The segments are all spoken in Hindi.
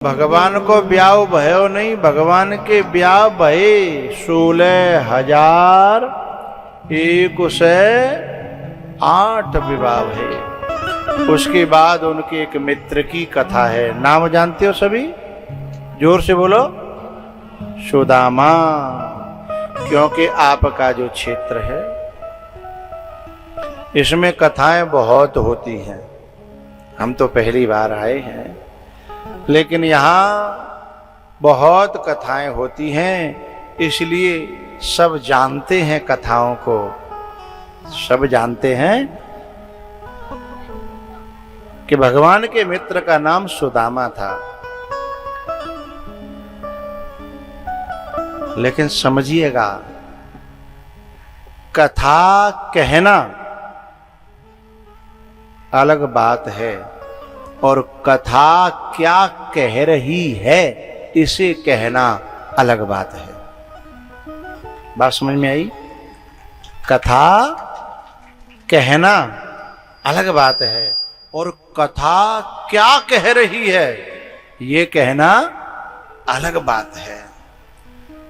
भगवान को ब्याह भयो नहीं, भगवान के ब्याह भये 16,001 विवाह है। उसके बाद उनके एक मित्र की कथा है। नाम जानते हो सभी? जोर से बोलो। सुदामा। क्योंकि आपका जो क्षेत्र है इसमें कथाएं बहुत होती हैं। हम तो पहली बार आए हैं, लेकिन यहाँ बहुत कथाएं होती हैं, इसलिए सब जानते हैं कथाओं को। सब जानते हैं कि भगवान के मित्र का नाम सुदामा था। लेकिन समझिएगा, कथा कहना अलग बात है और कथा क्या कह रही है इसे कहना अलग बात है। बात समझ में आई? कथा कहना अलग बात है और कथा क्या कह रही है ये कहना अलग बात है।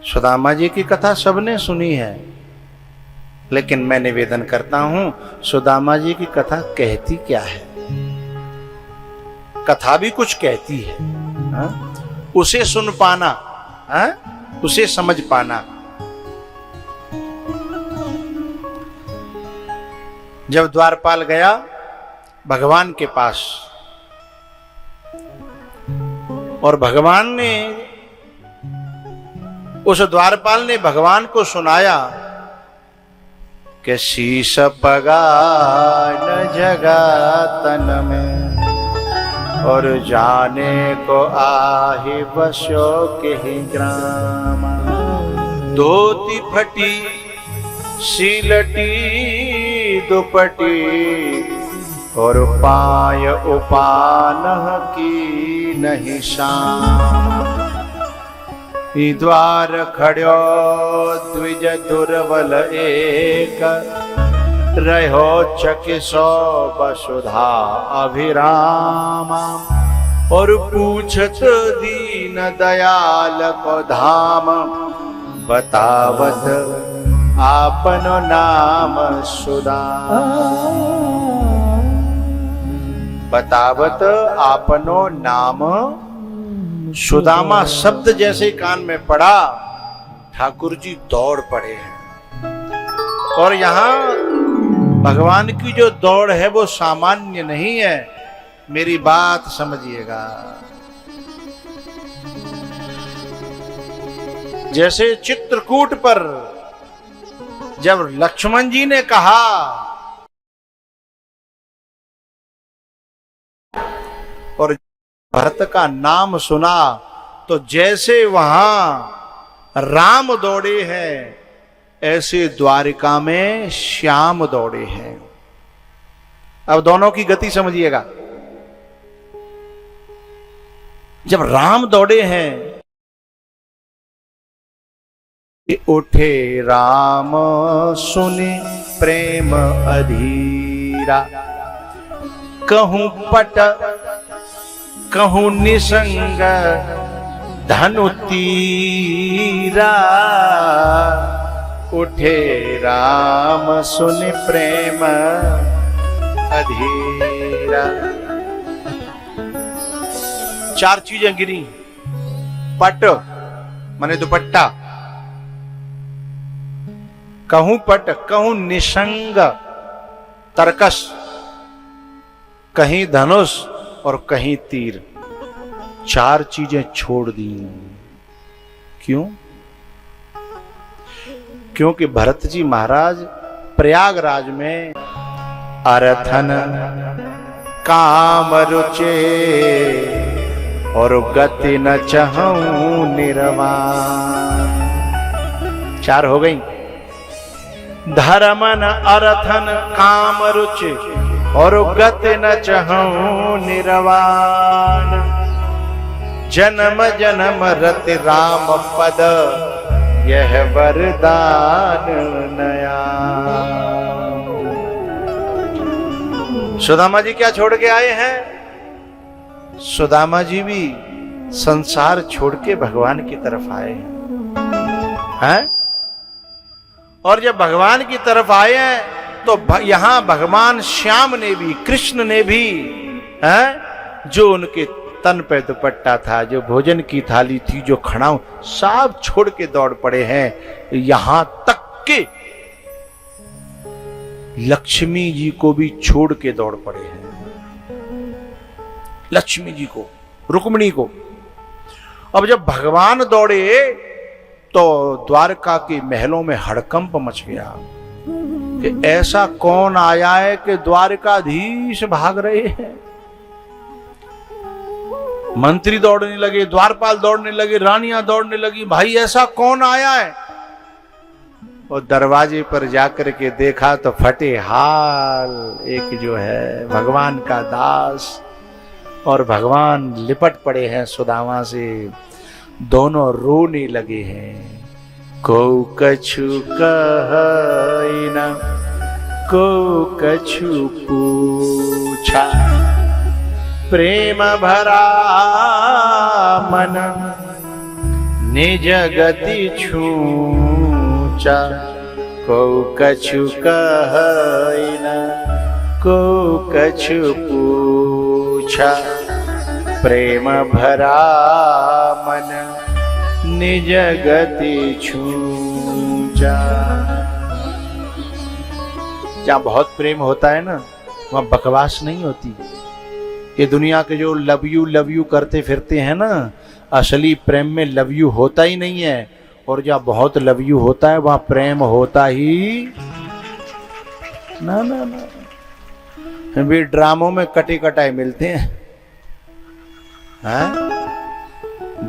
सुदामा जी की कथा सबने सुनी है, लेकिन मैं निवेदन करता हूं, सुदामा जी की कथा कहती क्या है? कथा भी कुछ कहती है, हा? उसे सुन पाना, हा? उसे समझ पाना। जब द्वारपाल गया भगवान के पास और भगवान ने, उस द्वारपाल ने भगवान को सुनाया कि शीश पगा न जगा तन में और जाने को आहि बसो के ग्राम। धोती फटी सीलटी दुपटी और पाय उपान की नहीं शाम। द्वार खड़ो द्विज दुर्बल एक रहो चकिसो वसुधा अभिराम। और पूछत दीन दयाल को धाम बतावत आपनो नाम सुदाम। बतावत आपनो नाम सुदामा शब्द जैसे कान में पड़ा, ठाकुर जी दौड़ पड़े हैं। और यहां भगवान की जो दौड़ है वो सामान्य नहीं है। मेरी बात समझिएगा। जैसे चित्रकूट पर जब लक्ष्मण जी ने कहा और भरत का नाम सुना, तो जैसे वहां राम दौड़े हैं ऐसे द्वारिका में श्याम दौड़े हैं। अब दोनों की गति समझिएगा। जब राम दौड़े हैं, उठे राम सुनि प्रेम अधीरा। कहूं पट कहूं निसंग धनु तीरा। उठे राम सुनि प्रेम अधीरा। 4 चीजें गिरी। पट माने दुपट्टा, कहूं पट, कहूं निसंग तरकस, कहीं धनुष और कहीं तीर। 4 चीजें छोड़ दी। क्यों? क्योंकि भरत जी महाराज प्रयागराज में अरथन काम रुचे और गति न चाहूं निर्वाण। 4 हो गई। धर्मन अरथन काम रुचे और गति न चाहूं निर्वाण। जन्म जन्म रति राम पद यह वरदान नया। सुदामा जी क्या छोड़ के आए हैं? सुदामा जी भी संसार छोड़ के भगवान की तरफ आए हैं। और जब भगवान की तरफ आए हैं तो यहां भगवान श्याम ने भी, कृष्ण ने भी, जो उनके तन पे दुपट्टा था, जो भोजन की थाली थी, जो खड़ाऊ, सब छोड़ के दौड़ पड़े हैं। यहां तक के लक्ष्मी जी को भी छोड़ के दौड़ पड़े हैं। लक्ष्मी जी को, रुक्मिणी को। अब जब भगवान दौड़े तो द्वारका के महलों में हड़कंप मच गया कि ऐसा कौन आया है कि द्वारकाधीश भाग रहे हैं। मंत्री दौड़ने लगे, द्वारपाल दौड़ने लगे, रानियां दौड़ने लगी, भाई ऐसा कौन आया है। और दरवाजे पर जाकर के देखा तो फटे हाल एक जो है भगवान का दास, और भगवान लिपट पड़े हैं सुदामा से, दोनों रोने लगे हैं। को कछु कहि न को कछु पूछा, प्रेम भरा मन निज गति छूचा। को कछु कहि न को कछु पूछा, प्रेम भरा मन निज गति छूचा। जहां बहुत प्रेम होता है ना, वहां बकवास नहीं होती। ये दुनिया के जो लव यू करते फिरते हैं ना, असली प्रेम में लव यू होता ही नहीं है। और जहां बहुत लव यू होता है वहां प्रेम होता ही ना ना ना। भी ड्रामों में कटे कटाए मिलते हैं,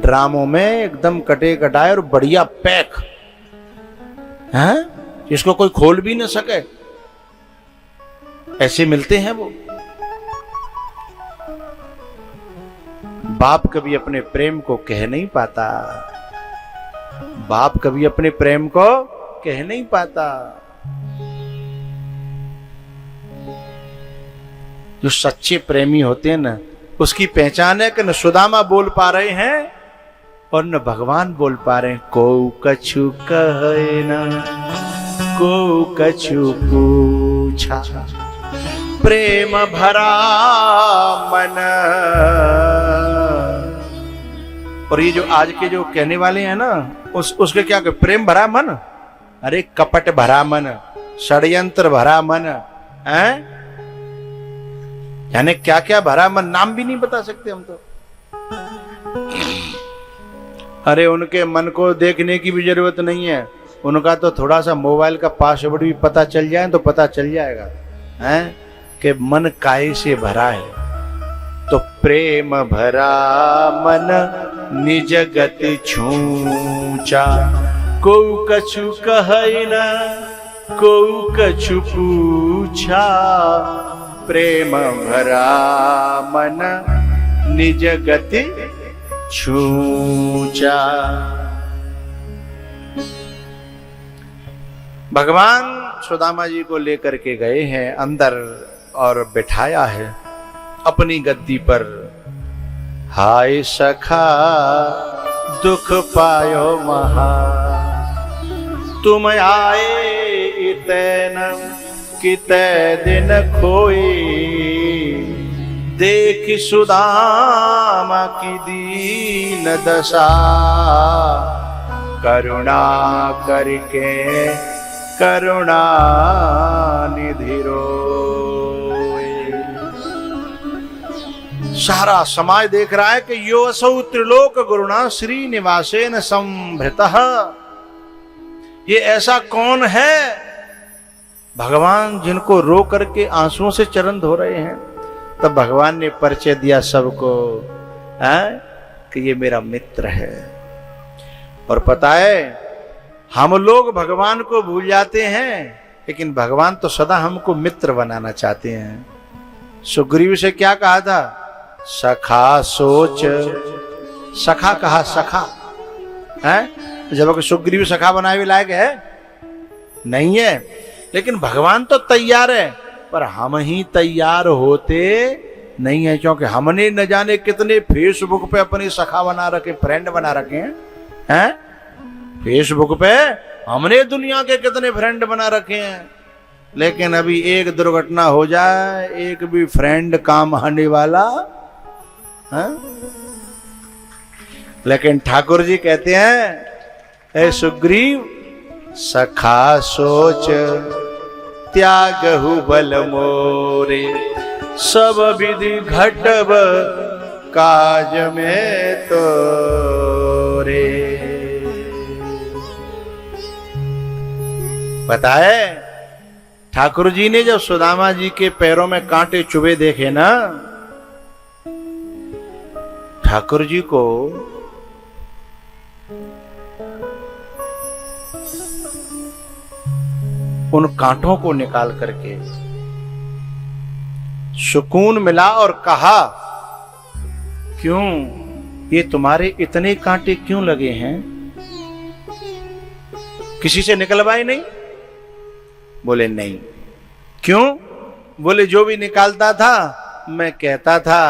ड्रामों में एकदम कटे कटाए और बढ़िया पैक, जिसको कोई खोल भी न सके, ऐसे मिलते हैं वो। बाप कभी अपने प्रेम को कह नहीं पाता, बाप कभी अपने प्रेम को कह नहीं पाता। जो सच्चे प्रेमी होते हैं ना, उसकी पहचान है कि न सुदामा बोल पा रहे हैं और न भगवान बोल पा रहे हैं। को कछु कहे न को कछु पूछा, प्रेम भरा मन। और ये जो आज के जो कहने वाले हैं ना, उसके क्या कहते, प्रेम भरा मन। अरे कपट भरा मन, षड्यंत्र भरा मन, यानी क्या क्या भरा मन, नाम भी नहीं बता सकते हम तो। अरे उनके मन को देखने की भी जरूरत नहीं है, उनका तो थोड़ा सा मोबाइल का पासवर्ड भी पता चल जाए तो पता चल जाएगा कि मन काहे से भरा है। तो प्रेम भरा मन निज गति छूचा, को कछु कहे न को कछु पूछा, प्रेम भरा मन निज गति छूचा। भगवान सुदामा जी को लेकर के गए हैं अंदर और बिठाया है अपनी गद्दी पर। हाय सखा दुख पायो महा, तुम आए इतैन कितै दिन खोई, देख सुदामा की दीन दशा, करुणा करके करुणा निधि रोए। सारा समाज देख रहा है कि यो असौ त्रिलोक गुरुणा श्री निवासेन संभृतः। ये ऐसा कौन है भगवान जिनको रो करके आंसुओं से चरण धो रहे हैं। तब भगवान ने परिचय दिया सबको कि ये मेरा मित्र है। और पता है हम लोग भगवान को भूल जाते हैं, लेकिन भगवान तो सदा हमको मित्र बनाना चाहते हैं। सुग्रीव से क्या कहा था, सखा सोच, सखा कहा, सखा है। जब सुग्रीव सखा बनाए हुए लायक है नहीं है, लेकिन भगवान तो तैयार है, पर हम ही तैयार होते नहीं है, क्योंकि हमने न जाने कितने फेसबुक पे अपनी सखा बना रखे, फ्रेंड बना रखे हैं। फेसबुक पे हमने दुनिया के कितने फ्रेंड बना रखे हैं, लेकिन अभी एक दुर्घटना हो जाए, एक भी फ्रेंड काम आने वाला है। लेकिन ठाकुर जी कहते हैं, ए सुग्रीव सखा सोच त्यागहु बल मोरे, सब विधि घटब काज में तोरे। बताए ठाकुर जी ने जब सुदामा जी के पैरों में कांटे चुभे देखे ना, ठाकुर जी को उन कांटों को निकाल करके सुकून मिला और कहा, क्यों ये तुम्हारे इतने कांटे क्यों लगे हैं? किसी से निकलवाए नहीं? बोले नहीं। क्यों? बोले जो भी निकालता था मैं कहता था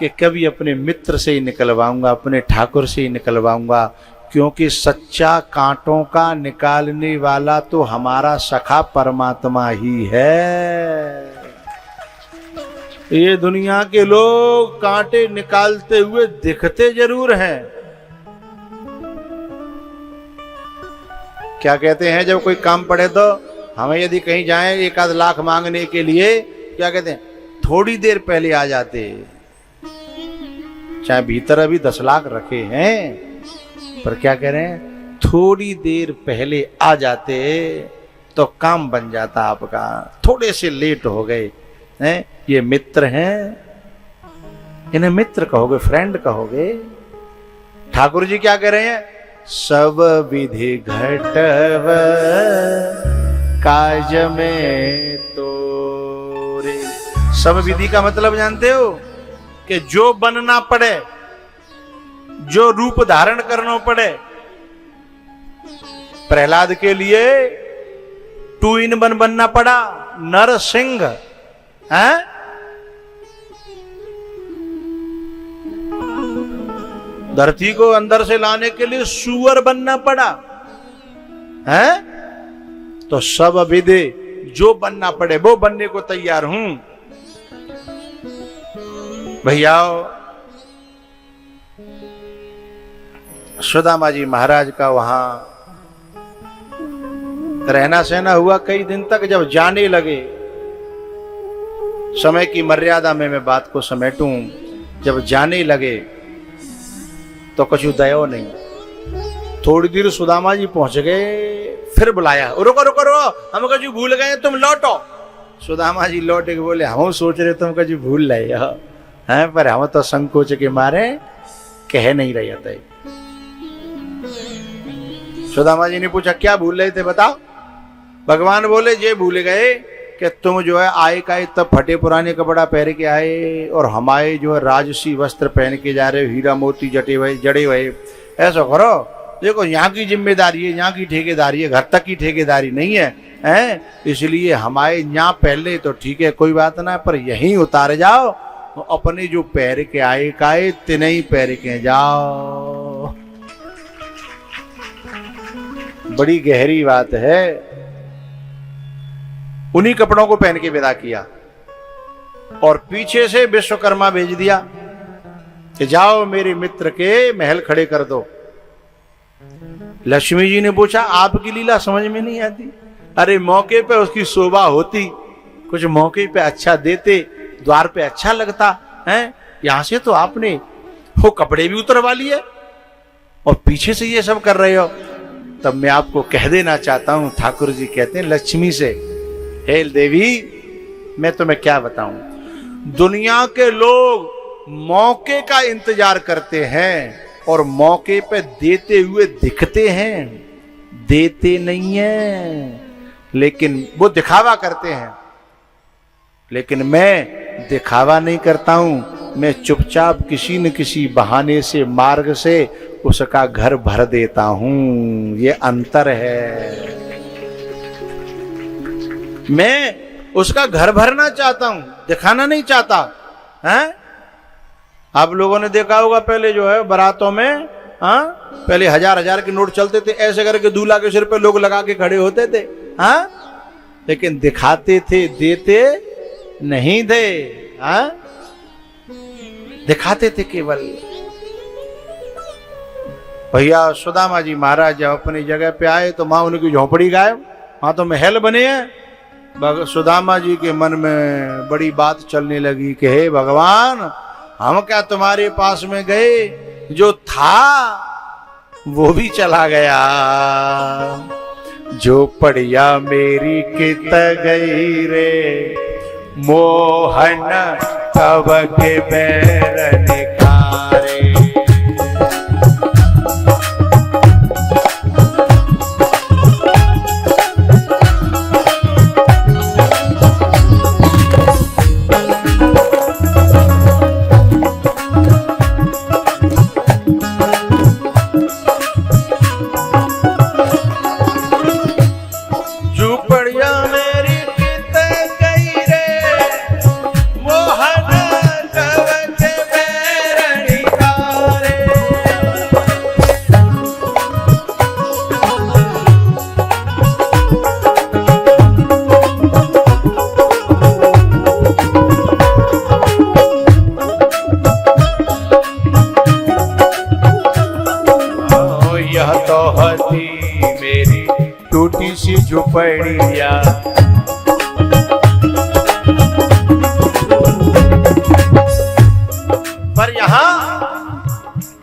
कि कभी अपने मित्र से ही निकलवाऊंगा, अपने ठाकुर से ही निकलवाऊंगा, क्योंकि सच्चा कांटों का निकालने वाला तो हमारा सखा परमात्मा ही है। ये दुनिया के लोग कांटे निकालते हुए दिखते जरूर हैं। क्या कहते हैं जब कोई काम पड़े तो, हमें यदि कहीं जाएं 1 लाख मांगने के लिए, क्या कहते हैं, थोड़ी देर पहले आ जाते। चाहे भीतर अभी 10 लाख रखे हैं, पर क्या कह रहे हैं, थोड़ी देर पहले आ जाते तो काम बन जाता आपका। थोड़े से लेट हो गए हैं। ये मित्र हैं, इन्हें मित्र कहोगे, फ्रेंड कहोगे। ठाकुर जी क्या कह रहे हैं, सब विधि घटव काज में तोरे। सब विधि का मतलब जानते हो कि जो बनना पड़े, जो रूप धारण करना पड़े। प्रहलाद के लिए 2 in 1 बनना पड़ा, नर सिंह है। धरती को अंदर से लाने के लिए सूअर बनना पड़ा है। तो सब विधि जो बनना पड़े वो बनने को तैयार हूं। भैया सुदामा जी महाराज का वहां रहना सहना हुआ कई दिन तक। जब जाने लगे, समय की मर्यादा में मैं बात को समेटूं, जब जाने लगे तो कुछ दया नहीं। थोड़ी देर सुदामा जी पहुंच गए, फिर बुलाया, रुको रुको रुको, हम कभी भूल गए, तुम लौटो। सुदामा जी लौट के बोले, हम सोच रहे तुम कभी भूल रहे हैं, पर हम तो संकोच के मारे कह नहीं रहे थे। सुदामा जी ने पूछा, क्या भूल रहे थे बताओ। भगवान बोले, ये भूल गए कि तुम जो है आए का तब फटे पुराने कपड़ा पहन के आए, और हमारे जो है राजसी वस्त्र पहन के जा रहे हो, हीरा मोती जटे हुए जड़े हुए। ऐसा करो, देखो यहाँ की जिम्मेदारी है, यहाँ की ठेकेदारी है, घर तक की ठेकेदारी नहीं है, हैं? इसलिए हमारे यहाँ पहले तो ठीक है, कोई बात ना, पर यहीं उतार जाओ, तो अपने जो पैर के आए काए तिने ही पैर के जाओ। बड़ी गहरी बात है। उन्हीं कपड़ों को पहन के विदा किया और पीछे से विश्वकर्मा भेज दिया कि जाओ मेरे मित्र के महल खड़े कर दो। लक्ष्मी जी ने पूछा, आपकी लीला समझ में नहीं आती? अरे मौके पे उसकी शोभा होती, कुछ मौके पे अच्छा देते, द्वार पे अच्छा लगता है। यहां से तो आपने वो कपड़े भी उतरवा लिए और पीछे से ये सब कर रहे हो। तब मैं आपको कह देना चाहता हूं, ठाकुर जी कहते हैं लक्ष्मी से, हे देवी मैं तुम्हें क्या बताऊं, दुनिया के लोग मौके का इंतजार करते हैं और मौके पे देते हुए दिखते हैं, देते नहीं है, लेकिन वो दिखावा करते हैं। लेकिन मैं दिखावा नहीं करता हूं, मैं चुपचाप किसी न किसी बहाने से, मार्ग से उसका घर भर देता हूं। ये अंतर है। मैं उसका घर भरना चाहता हूं, दिखाना नहीं चाहता हैं? आप लोगों ने देखा होगा पहले जो है बारातों में, हाँ, पहले 1000-1000 के नोट चलते थे, ऐसे करके दूल्हा के सिर पे लोग लगा के खड़े होते थे, हाँ, लेकिन दिखाते थे, देते नहीं थे, हाँ, दिखाते थे केवल। भैया सुदामा जी महाराज जब अपनी जगह पे आए तो मां उनकी झोपड़ी गायब, वहां तो महल बने हैं। सुदामा जी के मन में बड़ी बात चलने लगी कि हे भगवान, हम क्या तुम्हारे पास में गए, जो था वो भी चला गया। जो पड़िया मेरी कित गई रे, मोहन तब के बैर निकारे। टूटी सी झुपड़िया, पर यहाँ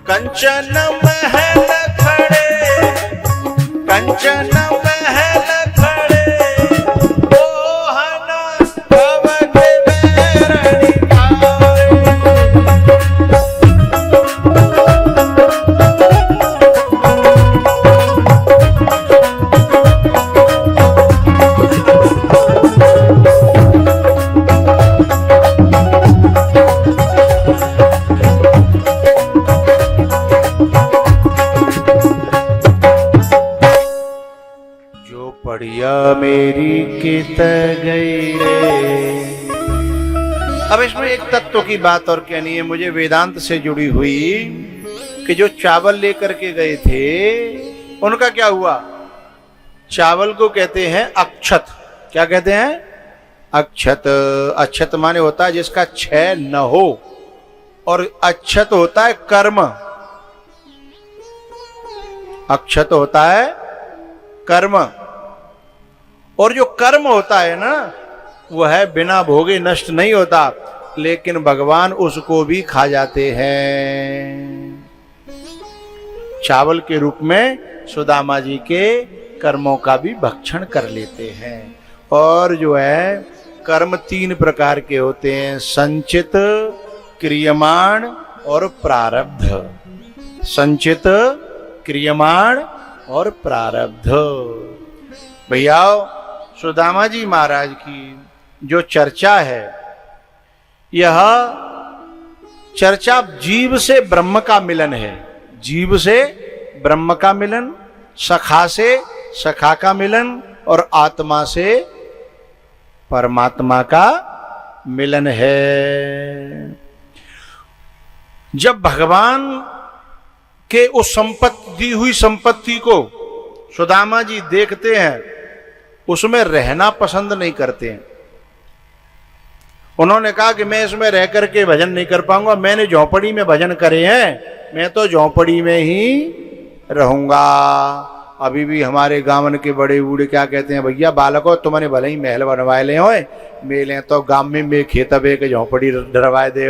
कंचन महल खड़े, कंचन महल खड़े, मोहन तब के बैर निकारे। पड़िया मेरी कित गई रे। अब इसमें एक तत्व की बात और कहनी है मुझे, वेदांत से जुड़ी हुई, कि जो चावल लेकर के गए थे उनका क्या हुआ। चावल को कहते हैं अक्षत। क्या कहते हैं? अक्षत। अक्षत माने होता है जिसका क्षय न हो, और अक्षत होता है कर्म। अक्षत होता है कर्म, और जो कर्म होता है ना वह है बिना भोगे नष्ट नहीं होता, लेकिन भगवान उसको भी खा जाते हैं। चावल के रूप में सुदामा जी के कर्मों का भी भक्षण कर लेते हैं। और जो है कर्म 3 प्रकार के होते हैं, संचित, क्रियमाण और प्रारब्ध। संचित, क्रियमाण और प्रारब्ध। भैया सुदामा जी महाराज की जो चर्चा है, यह चर्चा जीव से ब्रह्म का मिलन है। जीव से ब्रह्म का मिलन, सखा से सखा का मिलन, और आत्मा से परमात्मा का मिलन है। जब भगवान के उस दी हुई संपत्ति को सुदामा जी देखते हैं, उसमें रहना पसंद नहीं करते हैं। उन्होंने कहा कि मैं इसमें रह करके भजन नहीं कर पाऊंगा, मैंने झोपड़ी में भजन करे हैं, मैं तो झोपड़ी में ही रहूंगा। अभी भी हमारे गांव के बड़े बूढ़े क्या कहते हैं, भैया बालको तुमने भले ही महल बनवाए ले होए, मेले तो गांव में खेत बे के झोपड़ी डरवाए दे,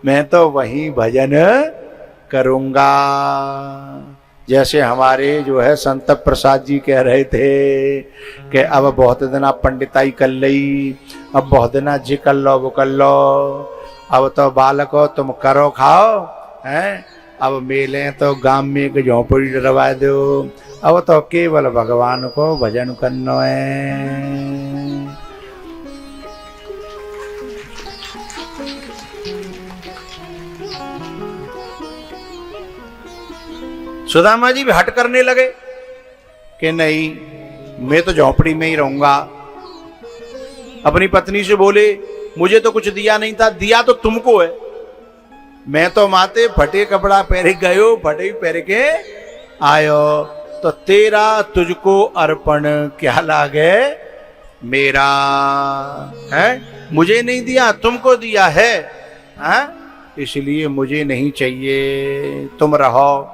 मैं तो वहीं भजन करूंगा। जैसे हमारे जो है संत प्रसाद जी कह रहे थे कि अब बहुत दिन आप पंडिताई कर ली, अब बहुत दिन जी कर लो वो कर लो, अब तो बालको तुम करो खाओ हैं, अब मेले तो गांव में एक झोपड़ी डरवा दो, अब तो केवल भगवान को भजन करना है। सुदामा जी भी हट करने लगे कि नहीं, मैं तो झोपड़ी में ही रहूंगा। अपनी पत्नी से बोले, मुझे तो कुछ दिया नहीं था, दिया तो तुमको है। मैं तो माते फटे कपड़ा पहन गयो, फटे पहन के आयो, तो तेरा तुझको अर्पण क्या लागे मेरा है। मुझे नहीं दिया, तुमको दिया है, इसलिए मुझे नहीं चाहिए, तुम रहो।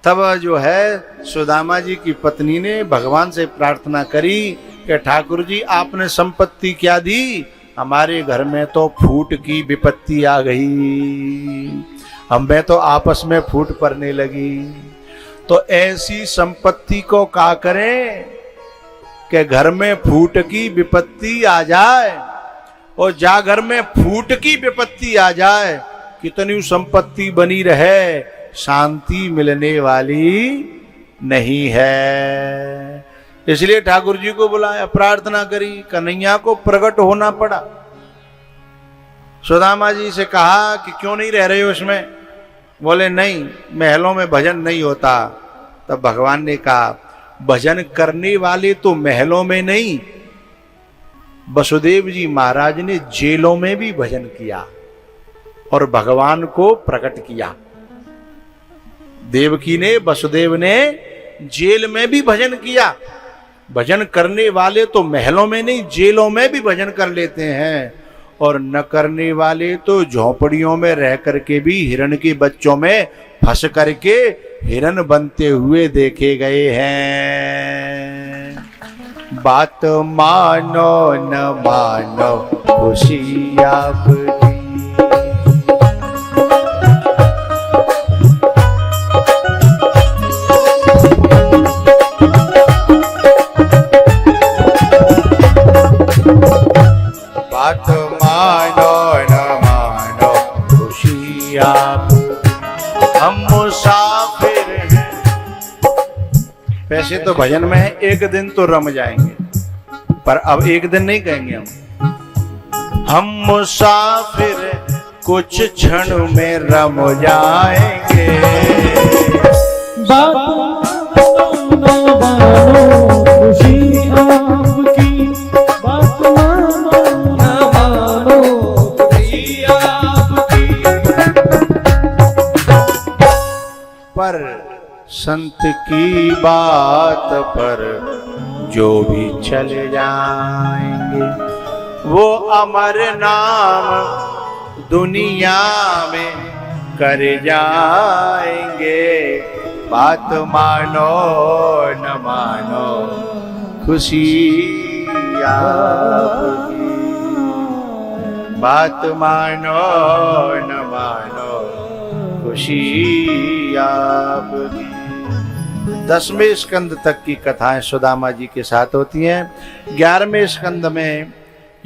तब जो है सुदामा जी की पत्नी ने भगवान से प्रार्थना करी कि ठाकुर जी आपने संपत्ति क्या दी, हमारे घर में तो फूट की विपत्ति आ गई, हमें तो आपस में फूट पड़ने लगी। तो ऐसी संपत्ति को क्या करें कि घर में फूट की विपत्ति आ जाए, और जा घर में फूट की विपत्ति आ जाए, कितनी संपत्ति बनी रहे, शांति मिलने वाली नहीं है। इसलिए ठाकुर जी को बुलाया, प्रार्थना करी, कन्हैया को प्रकट होना पड़ा। सुदामा जी से कहा कि क्यों नहीं रह रहे हो उसमें, बोले नहीं महलों में भजन नहीं होता। तब भगवान ने कहा भजन करने वाले तो महलों में नहीं, वसुदेव जी महाराज ने जेलों में भी भजन किया और भगवान को प्रकट किया। देवकी ने, वसुदेव ने जेल में भी भजन किया। भजन करने वाले तो महलों में नहीं, जेलों में भी भजन कर लेते हैं, और न करने वाले तो झोपड़ियों में रह करके भी हिरण के बच्चों में फंस करके हिरण बनते हुए देखे गए हैं। बात मानो न मानो खुशी आपकी, बात मानो न मानो खुशी आप, हम मुसाफिर हैं। वैसे तो भजन में है एक दिन तो रम जाएंगे, पर अब एक दिन नहीं कहेंगे हम मुसाफिर कुछ क्षण में रम जाएंगे। बात मानो खुशी आपकी, बात मानो न मानो खुशी आपकी। पर संत की बात पर जो भी चले जाएंगे, वो अमर नाम दुनिया में कर जाएंगे। बात मानो न मानो खुशी आपकी, बात मानो न मानो खुशी आपकी। 10वें स्कंद तक की कथाएं सुदामा जी के साथ होती हैं। 11वें स्कंद में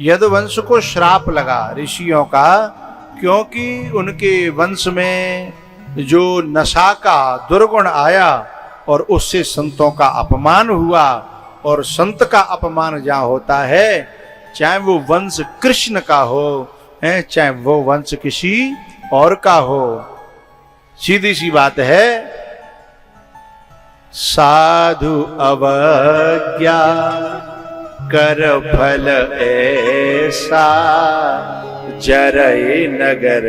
यदुवंश को श्राप लगा ऋषियों का, क्योंकि उनके वंश में जो नशा का दुर्गुण आया और उससे संतों का अपमान हुआ। और संत का अपमान जहाँ होता है, चाहे वो वंश कृष्ण का हो, चाहे वो वंश किसी और का हो, सीधी सी बात है। साधु अवज्ञा कर फल ऐसा, जरई नगर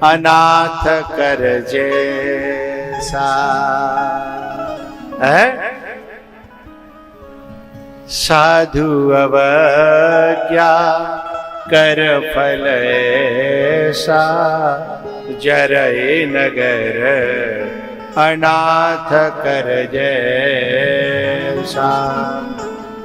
अनाथ कर जैसा है। साधु अवज्ञा कर फल ऐसा, जरई नगर अनाथ कर जैसा।